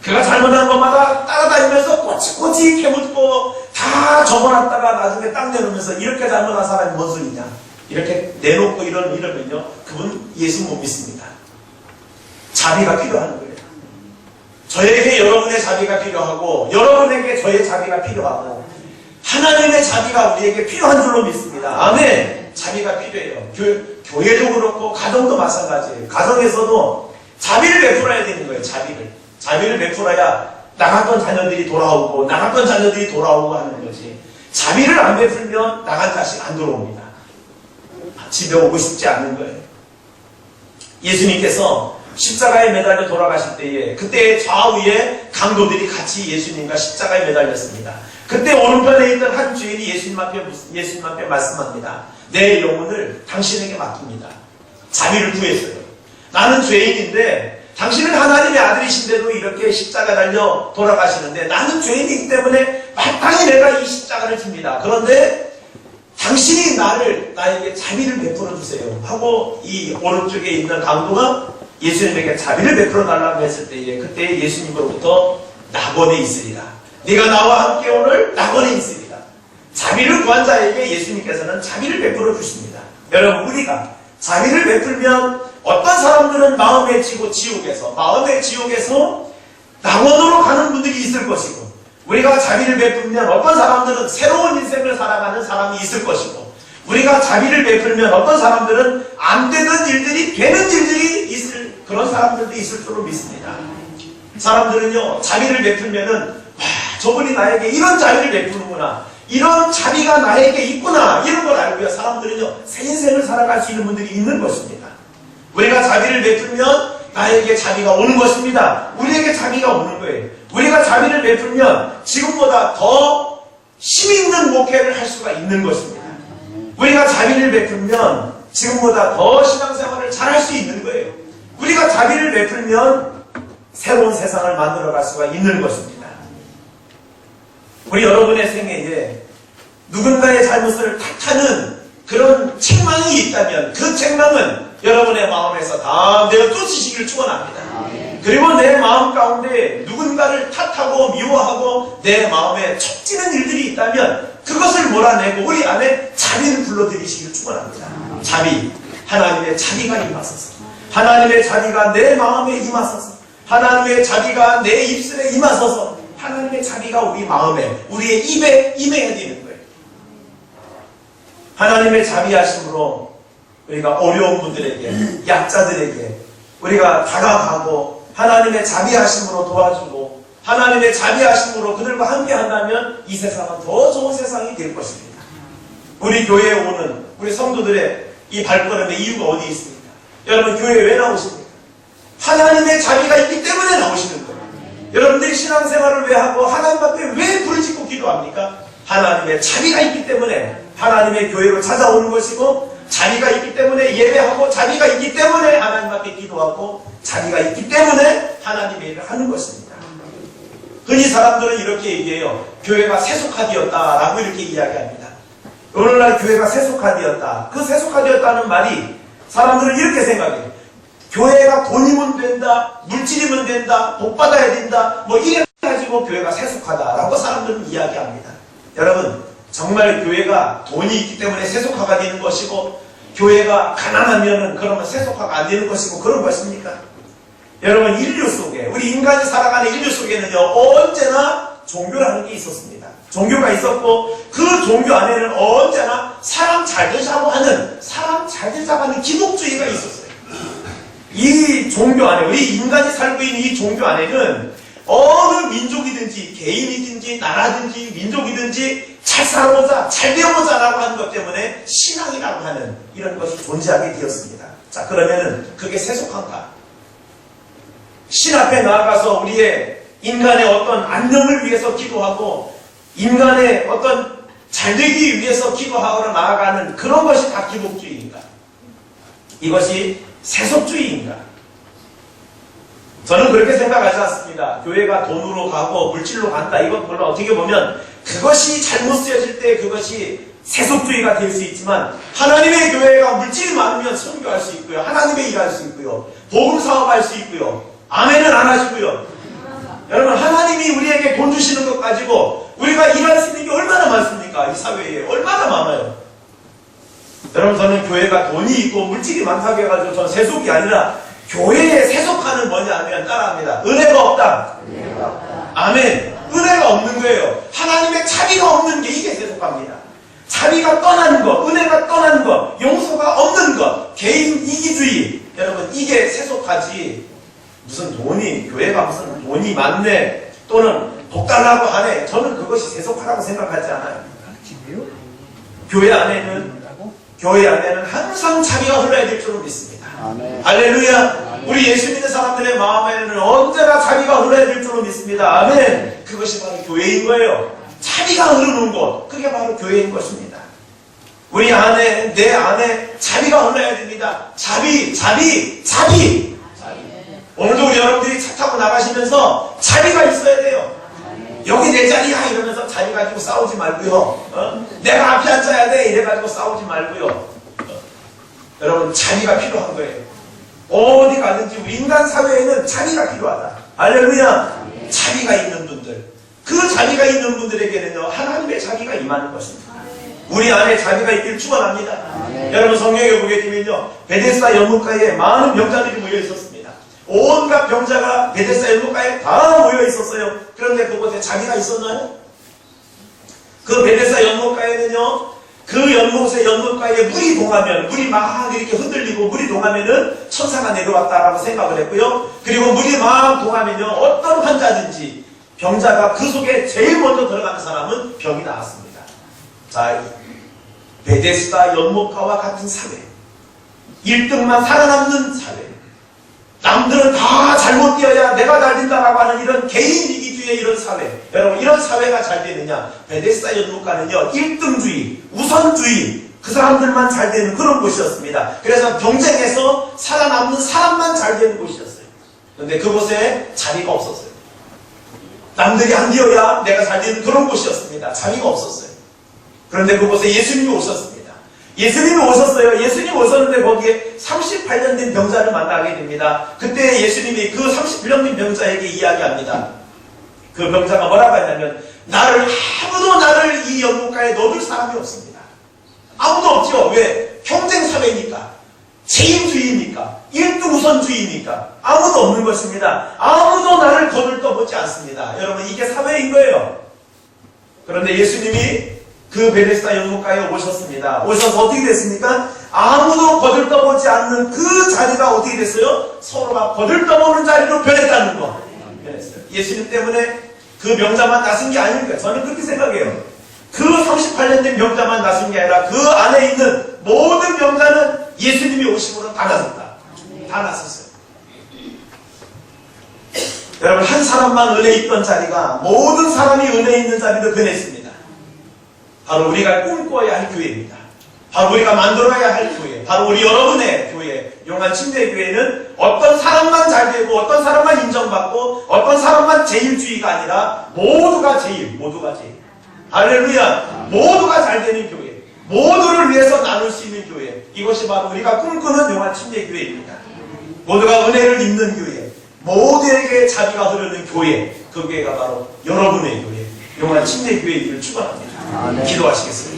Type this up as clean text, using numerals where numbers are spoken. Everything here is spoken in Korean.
그가 잘못한 것마다 따라다니면서 꼬치꼬치 캐묻고 다 적어놨다가 나중에 딱 내놓으면서 이렇게 잘못한 사람이 뭔 소리냐 이렇게 내놓고 이러면요 그분 예수 못 믿습니다. 자비가 필요한 거예요. 저에게 여러분의 자비가 필요하고 여러분에게 저의 자비가 필요하고 하나님의 자비가 우리에게 필요한 줄로 믿습니다. 아멘. 자비가 필요해요. 교회도 그렇고 가정도 마찬가지예요. 가정에서도 자비를 베풀어야 되는 거예요. 자비를 베풀어야 나갔던 자녀들이 돌아오고 나갔던 자녀들이 돌아오고 하는 거지. 자비를 안 베풀면 나간 자식 안 돌아옵니다. 집에 오고 싶지 않은 거예요. 예수님께서 십자가에 매달려 돌아가실 때에 그때 좌우에 강도들이 같이 예수님과 십자가에 매달렸습니다. 그때 오른편에 있던 한 주인이 예수님 앞에 말씀합니다. 내 영혼을 당신에게 맡깁니다. 자비를 구했어요. 나는 죄인인데 당신은 하나님의 아들이신데도 이렇게 십자가 달려 돌아가시는데 나는 죄인이기 때문에 마땅히 내가 이 십자가를 집니다. 그런데 당신이 나에게 자비를 베풀어 주세요 하고 이 오른쪽에 있는 강도가 예수님에게 자비를 베풀어 달라고 했을 때에 그때 예수님으로부터 낙원에 있으리라. 네가 나와 함께 오늘 낙원에 있으리라. 자비를 구한 자에게 예수님께서는 자비를 베풀어 주십니다. 여러분 우리가 자비를 베풀면 어떤 사람들은 마음의 지옥에서 낙원으로 가는 분들이 있을 것이고 우리가 자비를 베풀면 어떤 사람들은 새로운 인생을 살아가는 사람이 있을 것이고 우리가 자비를 베풀면 어떤 사람들은 안 되는 일들이 되는 일들이 있을 그런 사람들도 있을 줄로 믿습니다. 사람들은요 자비를 베풀면은 와 저분이 나에게 이런 자비를 베푸는구나 이런 자비가 나에게 있구나 이런 걸 알고요 사람들은요 새 인생을 살아갈 수 있는 분들이 있는 것입니다. 우리가 자비를 베풀면 나에게 자비가 오는 것입니다. 우리에게 자비가 오는 거예요. 우리가 자비를 베풀면 지금보다 더 힘있는 목회를 할 수가 있는 것입니다. 우리가 자비를 베풀면 지금보다 더 신앙생활을 잘할 수 있는 거예요. 우리가 자비를 베풀면 새로운 세상을 만들어갈 수가 있는 것입니다. 우리 여러분의 생애에 누군가의 잘못을 탓하는 그런 책망이 있다면 그 책망은 여러분의 마음에서 다 내어 쫓으시길 축원합니다. 그리고 내 마음 가운데 누군가를 탓하고 미워하고 내 마음에 척지는 일들이 있다면 그것을 몰아내고 우리 안에 자비를 불러들이시길 축원합니다. 자비, 하나님의 자비가 임하소서. 하나님의 자비가 내 마음에 임하소서. 하나님의 자비가 내 입술에 임하소서. 하나님의 자비가 우리 마음에 우리의 입에 임해야 되는 거예요. 하나님의 자비하심으로 우리가 어려운 분들에게 약자들에게 우리가 다가가고 하나님의 자비하심으로 도와주고 하나님의 자비하심으로 그들과 함께 한다면 이 세상은 더 좋은 세상이 될 것입니다. 우리 교회에 오는 우리 성도들의 이 발걸음의 이유가 어디 있습니까? 여러분 교회에 왜 나오십니까? 하나님의 자비가 있기 때문에 나오시는 거예요. 여러분들이 신앙생활을 왜 하고 하나님 앞에 왜 부르짖고 기도합니까? 하나님의 자비가 있기 때문에 하나님의 교회로 찾아오는 것이고 자비가 있기 때문에 예배하고 자비가 있기 때문에 하나님 앞에 기도하고 자비가 있기 때문에 하나님의 일을 하는 것입니다. 흔히 사람들은 이렇게 얘기해요. 교회가 세속화되었다라고 이렇게 이야기합니다. 오늘날 교회가 세속화되었다. 그 세속화되었다는 말이 사람들은 이렇게 생각해요. 교회가 돈이면 된다, 물질이면 된다, 복 받아야 된다, 뭐 이래가지고 교회가 세속화다라고 사람들은 이야기합니다. 여러분 정말 교회가 돈이 있기 때문에 세속화가 되는 것이고 교회가 가난하면은 그러면 세속화가 안 되는 것이고 그런 것입니까? 여러분 인류 속에 우리 인간이 살아가는 인류 속에는요 언제나 종교라는 게 있었습니다. 종교가 있었고 그 종교 안에는 언제나 사람 잘 되자고 하는 기독주의가 있었어요. 이 종교 안에 우리 인간이 살고 있는 이 종교 안에는 어느 민족이든지 개인이든지 나라든지 민족이든지 잘 살아보자 잘 되어보자 라고 하는 것 때문에 신앙이라고 하는 이런 것이 존재하게 되었습니다. 자 그러면은 그게 세속한가? 신 앞에 나아가서 우리의 인간의 어떤 안녕을 위해서 기도하고 인간의 어떤 잘되기 위해서 기도하러 나아가는 그런 것이 다 기독주의인가? 이것이 세속주의인가? 저는 그렇게 생각하지 않습니다. 교회가 돈으로 가고 물질로 간다. 이것 별로 어떻게 보면 그것이 잘못 쓰여질 때 그것이 세속주의가 될 수 있지만 하나님의 교회가 물질이 많으면 선교할 수 있고요. 하나님의 일할 수 있고요. 복음 사업할 수 있고요. 아멘은 안 하시고요. 가지고 우리가 일할 수 있는 게 얼마나 많습니까? 이 사회에 얼마나 많아요. 여러분, 저는 교회가 돈이 있고 물질이 많다고 해가지고 저는 세속이 아니라 교회에 세속하는 뭐냐면 따라합니다. 은혜가 없다. 아멘. 은혜가 없는 거예요. 하나님의 자비가 없는 게 이게 세속합니다. 자비가 떠난 것, 은혜가 떠난 것, 용서가 없는 것, 개인 이기주의. 여러분, 이게 세속하지. 무슨 돈이, 교회가 무슨 돈이 많네 또는 복 달라고 하네. 저는 그것이 세속하라고 생각하지 않아요. 교회 안에는 항상 자비가 흘러야 될 줄로 믿습니다. 아멘. 할렐루야. 우리 예수 믿는 사람들의 마음에는 언제나 자비가 흘러야 될 줄로 믿습니다. 아멘. 그것이 바로 교회인 거예요. 자비가 흐르는 곳, 그게 바로 교회인 것입니다. 우리 안에, 내 안에 자비가 흘러야 됩니다. 자비. 오늘도 우리 여러분들이 차 타고 나가시면서 자비가 있어야 돼요. 여기 내 자리야 이러면서 자리 가지고 싸우지 말고요. 내가 앞에 앉아야 돼 이래가지고 싸우지 말고요. 여러분, 자비가 필요한 거예요. 어디 가든지 우리 인간 사회에는 자비가 필요하다. 할렐루야. 자비가 있는 분들, 그 자비가 있는 분들에게는요 하나님의 자비가 임하는 것입니다. 우리 안에 자비가 있길 축원합니다. 여러분, 성경에 보게 되면요 베데스다 연못가에 많은 병자들이 모여 있었습니다. 온갖 병자가 베데스다 연못가에 다 모여 있었어요. 그런데 그곳에 자비가 있었나요? 그 베데스다 연못가에는요, 그 연못가에 물이 동하면, 물이 막 이렇게 흔들리고 물이 동하면은 천사가 내려왔다라고 생각을 했고요. 그리고 물이 막 동하면요 어떤 환자든지 병자가 그 속에 제일 먼저 들어가는 사람은 병이 나았습니다. 자, 베데스다 연못가와 같은 사회, 1등만 살아남는 사회, 남들은 다 잘못 뛰어야 내가 잘 된다라고 하는 이런 개인 이기주의의 이런 사회. 여러분, 이런 사회가 잘 되느냐? 베데스다 연못가는요 1등주의, 우선주의, 그 사람들만 잘 되는 그런 곳이었습니다. 그래서 경쟁에서 살아남는 사람만 잘 되는 곳이었어요. 그런데 그곳에 자비가 없었어요. 남들이 안 뛰어야 내가 잘 되는 그런 곳이었습니다. 자비가 없었어요. 그런데 그곳에 예수님이 오셨습니다. 예수님이 오셨어요. 예수님이 오셨는데 거기에 38년 된 병자를 만나게 됩니다. 그때 예수님이 그 38년 된 병자에게 이야기합니다. 그 병자가 뭐라고 했냐면, 아무도 나를 이 연못가에 넣어줄 사람이 없습니다. 아무도 없죠. 왜? 경쟁사회니까, 제임주의니까, 1등 우선주의니까 아무도 없는 것입니다. 아무도 나를 거들떠보지 않습니다. 여러분, 이게 사회인 거예요. 그런데 예수님이 그 베데스다 연못가에 오셨습니다. 오셔서 어떻게 됐습니까? 아무도 거들떠보지 않는 그 자리가 어떻게 됐어요? 서로가 거들떠보는 자리로 변했다는 거. 변했어요. 예수님 때문에 그 병자만 나선 게 아닐까? 저는 그렇게 생각해요. 그 38년 된 병자만 나선 게 아니라 그 안에 있는 모든 병자는 예수님이 오심으로 다 나섰다. 다 나섰어요. 여러분, 한 사람만 은혜 있던 자리가 모든 사람이 은혜 있는 자리로 변했습니다. 바로 우리가 꿈꿔야 할 교회입니다. 바로 우리가 만들어야 할 교회, 바로 우리 여러분의 교회, 용한 침례교회는 어떤 사람만 잘 되고 어떤 사람만 인정받고 어떤 사람만 제일주의가 아니라 모두가 제일. 할렐루야. 모두가 잘 되는 교회, 모두를 위해서 나눌 수 있는 교회, 이것이 바로 우리가 꿈꾸는 용한 침례교회입니다. 모두가 은혜를 입는 교회, 모두에게 자비가 흐르는 교회, 그 교회가 바로 여러분의 교회, 용한 침례교회이기를 축원합니다. 기도하시겠습니다.